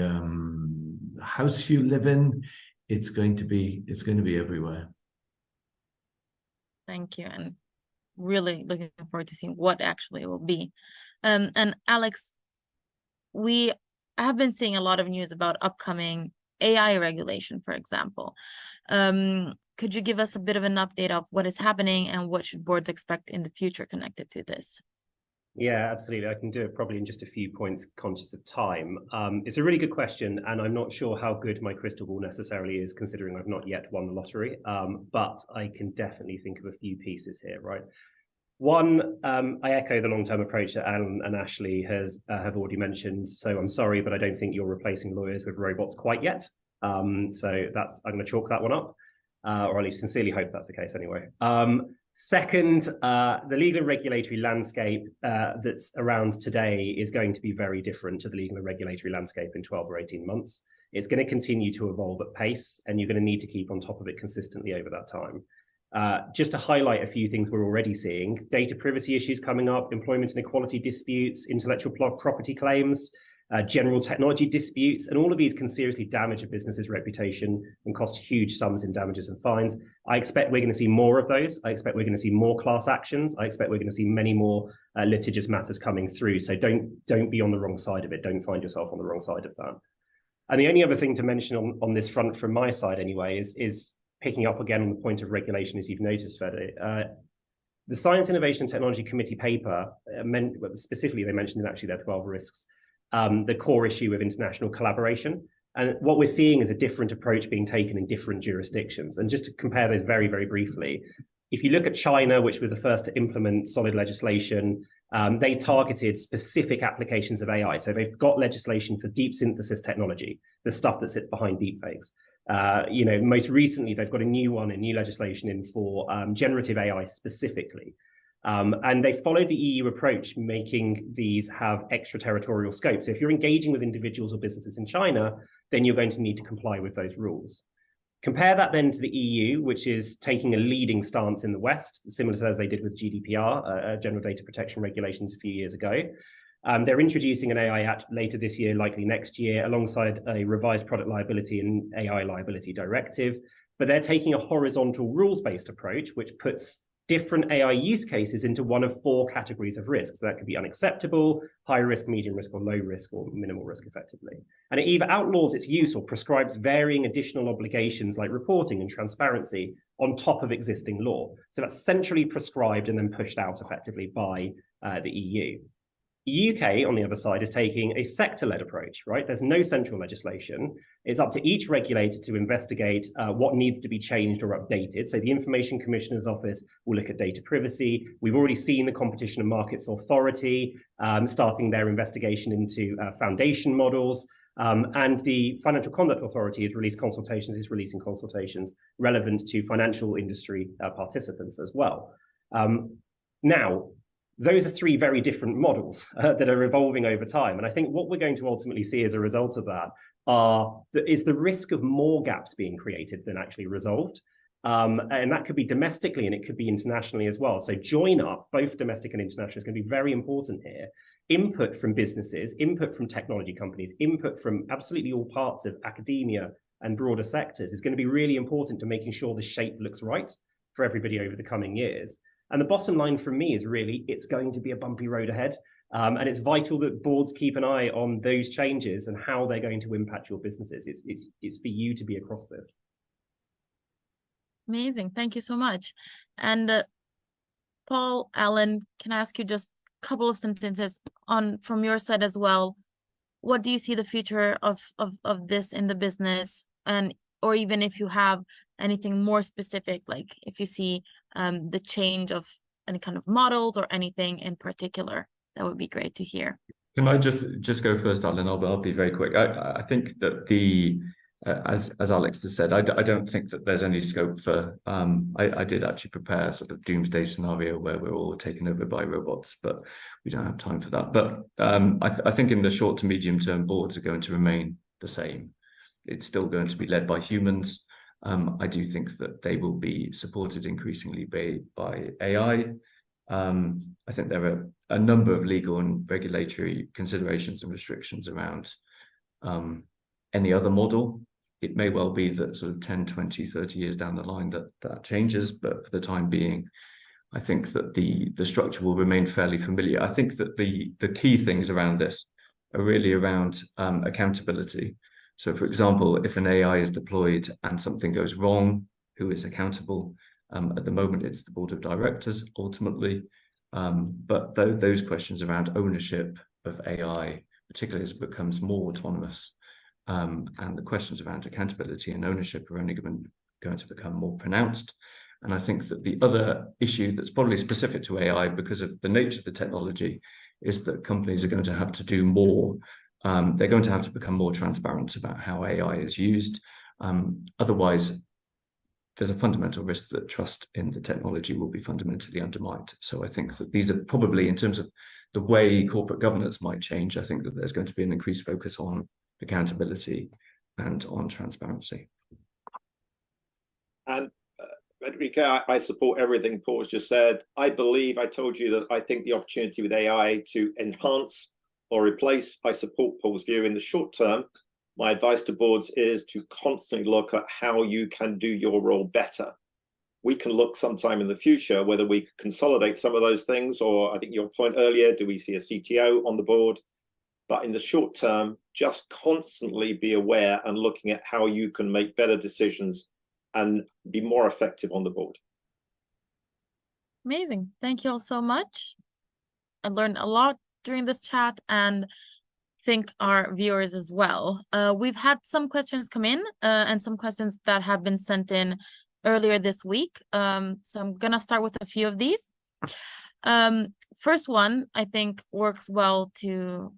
house you live in. It's going to be everywhere. Thank you, and really looking forward to seeing what actually it will be. And Alex, we have been seeing a lot of news about upcoming AI regulation, for example. Could you give us a bit of an update of what is happening and what should boards expect in the future connected to this? Yeah, absolutely. I can do it probably in just a few points, conscious of time. It's a really good question, and I'm not sure how good my crystal ball necessarily is, considering I've not yet won the lottery. But I can definitely think of a few pieces here, right? One, I echo the long-term approach that Alan and Ashley have already mentioned. So I'm sorry, but I don't think you're replacing lawyers with robots quite yet. So I'm going to chalk that one up, or at least sincerely hope that's the case anyway. Second, the legal and regulatory landscape that's around today is going to be very different to the legal and regulatory landscape in 12 or 18 months. It's going to continue to evolve at pace, and you're going to need to keep on top of it consistently over that time. Just to highlight a few things we're already seeing: data privacy issues coming up, employment inequality disputes, intellectual property claims, general technology disputes, and all of these can seriously damage a business's reputation and cost huge sums in damages and fines. I expect we're going to see more of those. I expect we're going to see more class actions. I expect we're going to see many more litigious matters coming through. So don't be on the wrong side of it. Don't find yourself on the wrong side of that. And the only other thing to mention on this front from my side anyway is picking up again on the point of regulation, as you've noticed, Fede. The Science, Innovation and Technology Committee paper, specifically they mentioned in actually their 12 risks, the core issue of international collaboration. And what we're seeing is a different approach being taken in different jurisdictions. And just to compare those very, very briefly, if you look at China, which were the first to implement solid legislation, they targeted specific applications of AI. So they've got legislation for deep synthesis technology, the stuff that sits behind deepfakes. Most recently, they've got a new legislation in for generative AI specifically. And they followed the EU approach, making these have extraterritorial scope. So if you're engaging with individuals or businesses in China, then you're going to need to comply with those rules. Compare that then to the EU, which is taking a leading stance in the West, similar to as they did with GDPR, General Data Protection Regulations a few years ago. They're introducing an AI Act later this year, likely next year, alongside a revised product liability and AI liability directive. But they're taking a horizontal rules-based approach, which puts different AI use cases into one of 4 categories of risks. So that could be unacceptable, high risk, medium risk, or low risk, or minimal risk effectively. And it either outlaws its use or prescribes varying additional obligations like reporting and transparency on top of existing law. So that's centrally prescribed and then pushed out effectively by the EU. UK, on the other side, is taking a sector-led approach, right? There's no central legislation. It's up to each regulator to investigate what needs to be changed or updated. So the Information Commissioner's Office will look at data privacy. We've already seen the Competition and Markets Authority starting their investigation into foundation models. And the Financial Conduct Authority is releasing consultations relevant to financial industry participants as well. Now, those are 3 very different models that are evolving over time. And I think what we're going to ultimately see as a result of that is the risk of more gaps being created than actually resolved. And that could be domestically and it could be internationally as well. So join up, both domestic and international, is going to be very important here. Input from businesses, input from technology companies, input from absolutely all parts of academia and broader sectors is going to be really important to making sure the shape looks right for everybody over the coming years. And the bottom line from me is really, it's going to be a bumpy road ahead. And it's vital that boards keep an eye on those changes and how they're going to impact your businesses. It's for you to be across this. Amazing. Thank you so much. And Paul, Alan, can I ask you just a couple of sentences from your side as well? What do you see the future of this in the business, or even if you have anything more specific, like if you see the change of any kind of models or anything in particular, that would be great to hear. Can I just go first, Alan? I'll be very quick. I think that as Alex has said, I don't think that there's any scope for. I did actually prepare a sort of doomsday scenario where we're all taken over by robots, but we don't have time for that. But I think in the short to medium term, boards are going to remain the same. It's still going to be led by humans. I do think that they will be supported increasingly by AI. I think there are a number of legal and regulatory considerations and restrictions around any other model. It may well be that sort of 10, 20, 30 years down the line that changes, but for the time being, I think that the structure will remain fairly familiar. I think that the key things around this are really around accountability. So, for example, if an AI is deployed and something goes wrong, who is accountable? At the moment, it's the board of directors, ultimately. But those questions around ownership of AI, particularly as it becomes more autonomous, and the questions around accountability and ownership are only going to become more pronounced. And I think that the other issue that's probably specific to AI, because of the nature of the technology, is that companies are going to have to do more. They're going to have to become more transparent about how AI is used. Otherwise, there's a fundamental risk that trust in the technology will be fundamentally undermined. So I think that these are probably, in terms of the way corporate governance might change, I think that there's going to be an increased focus on accountability and on transparency. And Federica, I support everything Paul's just said. I told you that I think the opportunity with AI to enhance or replace, I support Paul's view in the short term. My advice to boards is to constantly look at how you can do your role better. We can look sometime in the future whether we consolidate some of those things, or I think your point earlier, do we see a CTO on the board? But in the short term, just constantly be aware and looking at how you can make better decisions and be more effective on the board. Amazing. Thank you all so much. I learned a lot during this chat, and think our viewers as well. We've had some questions come in and some questions that have been sent in earlier this week. So I'm gonna start with a few of these. First one, I think works well to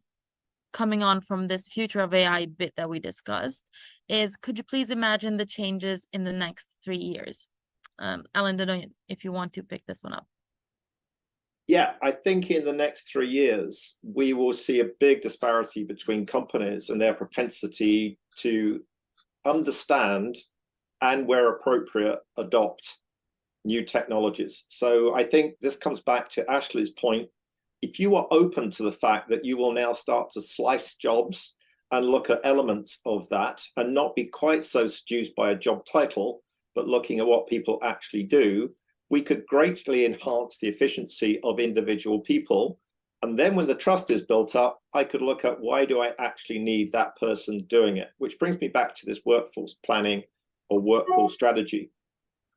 coming on from this future of AI bit that we discussed, is could you please imagine the changes in the next 3 years? Alan, I don't know if you want to pick this one up. Yeah, I think in the next 3 years, we will see a big disparity between companies and their propensity to understand and, where appropriate, adopt new technologies. So I think this comes back to Ashley's point. If you are open to the fact that you will now start to slice jobs and look at elements of that and not be quite so seduced by a job title, but looking at what people actually do, we could greatly enhance the efficiency of individual people. And then when the trust is built up, I could look at why do I actually need that person doing it, which brings me back to this workforce planning or workforce strategy.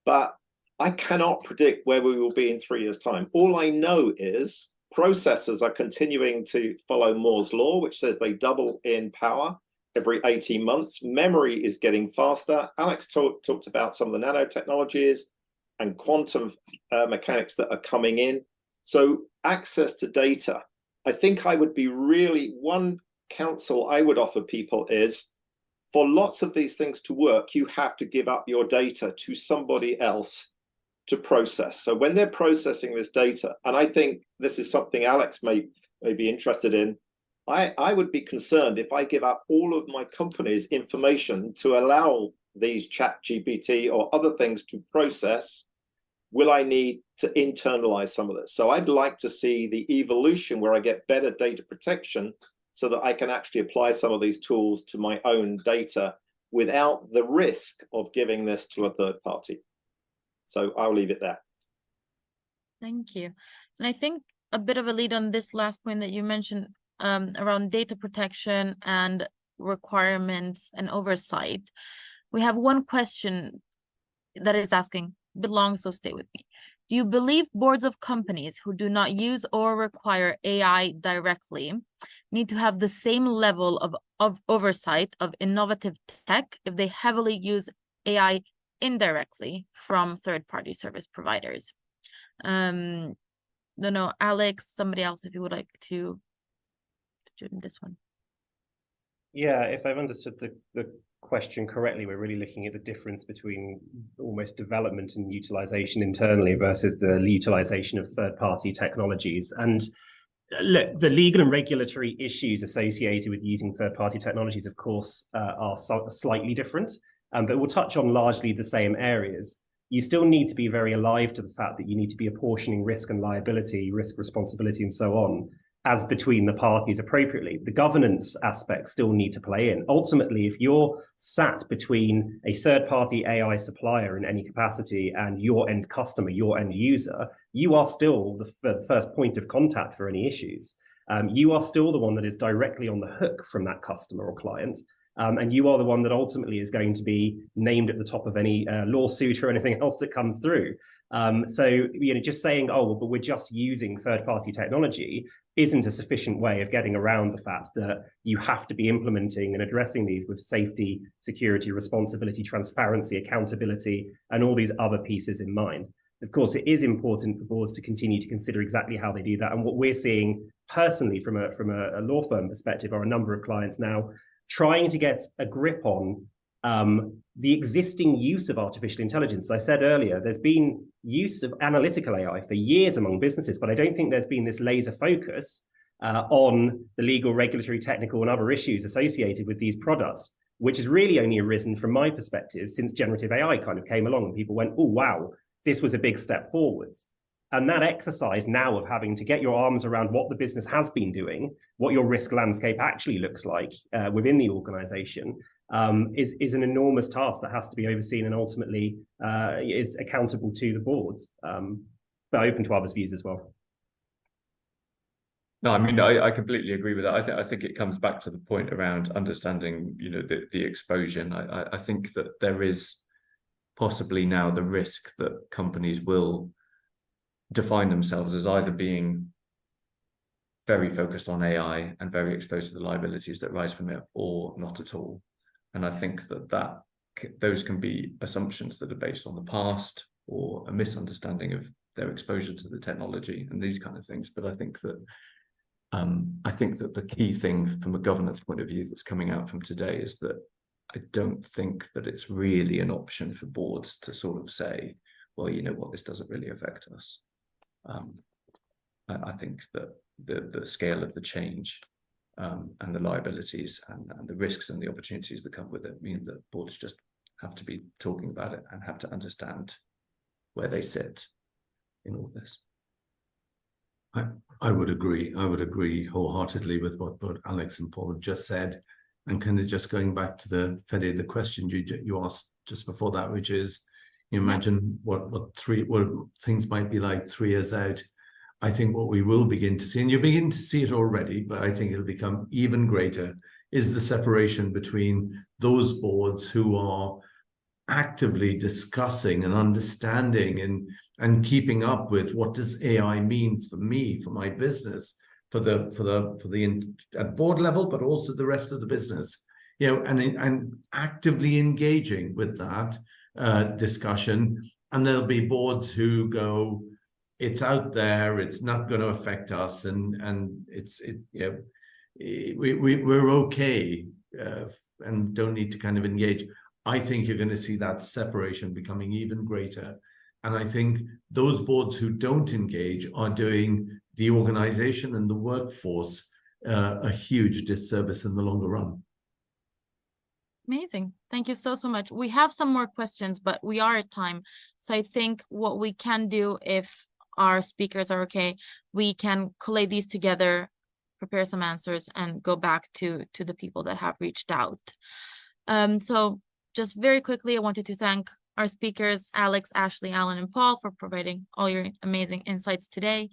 But I cannot predict where we will be in 3 years' time. All I know is processors are continuing to follow Moore's law, which says they double in power every 18 months. Memory is getting faster. Alex talked about some of the nanotechnologies and quantum mechanics that are coming in. So access to data, I think I would be really, one counsel I would offer people is, for lots of these things to work, you have to give up your data to somebody else to process. So when they're processing this data, and I think this is something Alex may be interested in, I would be concerned if I give up all of my company's information to allow these ChatGPT or other things to process. Will I need to internalize some of this? So I'd like to see the evolution where I get better data protection so that I can actually apply some of these tools to my own data without the risk of giving this to a third party. So I'll leave it there. Thank you. And I think a bit of a lead on this last point that you mentioned around data protection and requirements and oversight. We have one question that is asking, a bit long, so stay with me. Do you believe boards of companies who do not use or require AI directly need to have the same level of oversight of innovative tech if they heavily use AI indirectly from third-party service providers? Don't know, Alex, somebody else, if you would like to do this one. Yeah, if I've understood the question correctly, we're really looking at the difference between almost development and utilization internally versus the utilization of third-party technologies. And look, the legal and regulatory issues associated with using third-party technologies, of course, are slightly different, but we'll touch on largely the same areas. You still need to be very alive to the fact that you need to be apportioning risk and liability, risk, responsibility, and so on, as between the parties appropriately. The governance aspects still need to play in. Ultimately, if you're sat between a third-party AI supplier in any capacity and your end customer, your end user, you are still the first point of contact for any issues. You are still the one that is directly on the hook from that customer or client. And you are the one that ultimately is going to be named at the top of any lawsuit or anything else that comes through. So, just saying, oh, but we're just using third-party technology isn't a sufficient way of getting around the fact that you have to be implementing and addressing these with safety, security, responsibility, transparency, accountability, and all these other pieces in mind. Of course, it is important for boards to continue to consider exactly how they do that. And what we're seeing personally from a law firm perspective are a number of clients now trying to get a grip on the existing use of artificial intelligence. As I said earlier, there's been use of analytical AI for years among businesses, but I don't think there's been this laser focus on the legal, regulatory, technical, and other issues associated with these products, which has really only arisen from my perspective since generative AI kind of came along and people went, oh, wow, this was a big step forwards. And that exercise now of having to get your arms around what the business has been doing, what your risk landscape actually looks like within the organization, is an enormous task that has to be overseen and ultimately is accountable to the boards, but open to others' views as well. No, I mean, I completely agree with that. I think it comes back to the point around understanding, the exposure. And I think that there is possibly now the risk that companies will define themselves as either being very focused on AI and very exposed to the liabilities that rise from it, or not at all. And I think that those can be assumptions that are based on the past or a misunderstanding of their exposure to the technology and these kind of things. But I think that the key thing from a governance point of view that's coming out from today is that I don't think that it's really an option for boards to sort of say, well, you know what, this doesn't really affect us. I think that the scale of the change and the liabilities and the risks and the opportunities that come with it mean that boards just have to be talking about it and have to understand where they sit in all this. I would agree. I would agree wholeheartedly with what both Alex and Paul have just said. And kind of just going back to the question you asked just before that, which is, you imagine what things might be like 3 years out. I think what we will begin to see, and you begin to see it already, but I think it'll become even greater, is the separation between those boards who are actively discussing and understanding and keeping up with what does AI mean for me, for my business, for the at board level, but also the rest of the business, and actively engaging with that discussion. And there'll be boards who go, it's out there, it's not going to affect us, and we're okay and don't need to kind of engage. I think you're going to see that separation becoming even greater. And I think those boards who don't engage are doing the organization and the workforce a huge disservice in the longer run. Amazing. Thank you so much. We have some more questions, but we are at time. So I think what we can do, if our speakers are okay, we can collate these together, prepare some answers, and go back to the people that have reached out. So just very quickly, I wanted to thank our speakers, Alex, Ashley, Alan, and Paul, for providing all your amazing insights today.